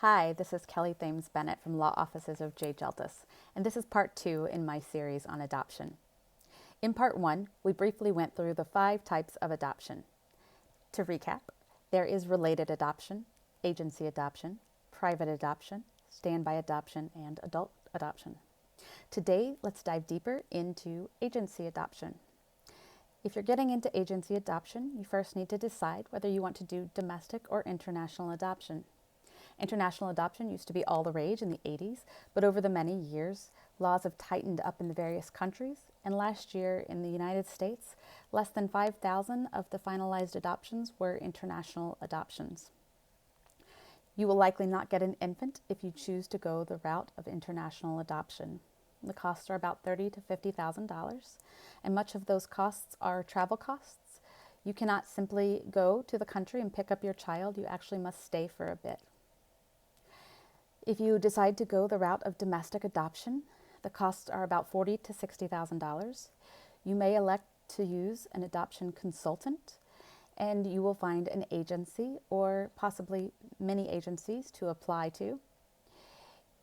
Hi, this is Kelly Thames Bennett from Law Offices of J. Geltis, and this is part 2 in my series on adoption. In part 1, we briefly went through the 5 types of adoption. To recap, there is related adoption, agency adoption, private adoption, standby adoption, and adult adoption. Today, let's dive deeper into agency adoption. If you're getting into agency adoption, you first need to decide whether you want to do domestic or international adoption. International adoption used to be all the rage in the 80s, but over the many years, laws have tightened up in the various countries, and last year in the United States, less than 5,000 of the finalized adoptions were international adoptions. You will likely not get an infant if you choose to go the route of international adoption. The costs are about $30,000 to $50,000, and much of those costs are travel costs. You cannot simply go to the country and pick up your child. You actually must stay for a bit. If you decide to go the route of domestic adoption, the costs are about $40,000 to $60,000. You may elect to use an adoption consultant, and you will find an agency or possibly many agencies to apply to.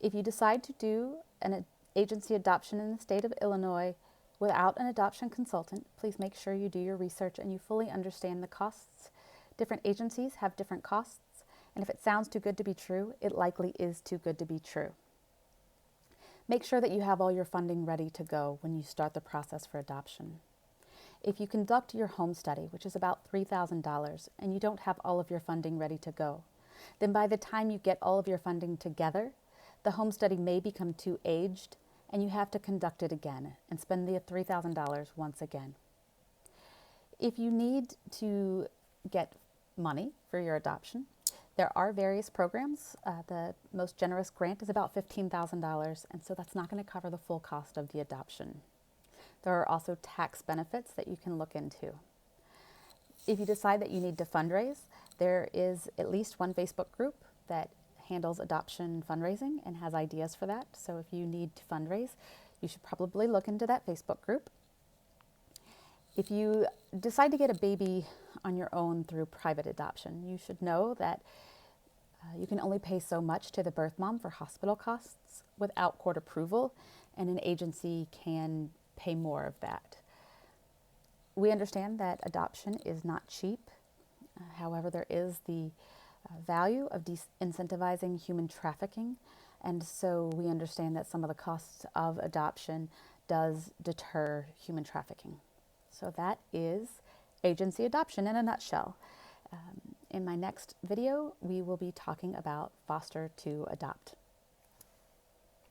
If you decide to do an agency adoption in the state of Illinois without an adoption consultant, please make sure you do your research and you fully understand the costs. Different agencies have different costs. And if it sounds too good to be true, it likely is too good to be true. Make sure that you have all your funding ready to go when you start the process for adoption. If you conduct your home study, which is about $3,000, and you don't have all of your funding ready to go, then by the time you get all of your funding together, the home study may become too aged and you have to conduct it again and spend the $3,000 once again. If you need to get money for your adoption, there are various programs. The most generous grant is about $15,000, and so that's not going to cover the full cost of the adoption. There are also tax benefits that you can look into. If you decide that you need to fundraise, there is at least one Facebook group that handles adoption fundraising and has ideas for that. So if you need to fundraise, you should probably look into that Facebook group. If you decide to get a baby on your own through private adoption, you should know that you can only pay so much to the birth mom for hospital costs without court approval, and an agency can pay more of that. We understand that adoption is not cheap. However, there is the value of incentivizing human trafficking, and so we understand that some of the costs of adoption does deter human trafficking. So that is agency adoption in a nutshell. In my next video, we will be talking about foster to adopt.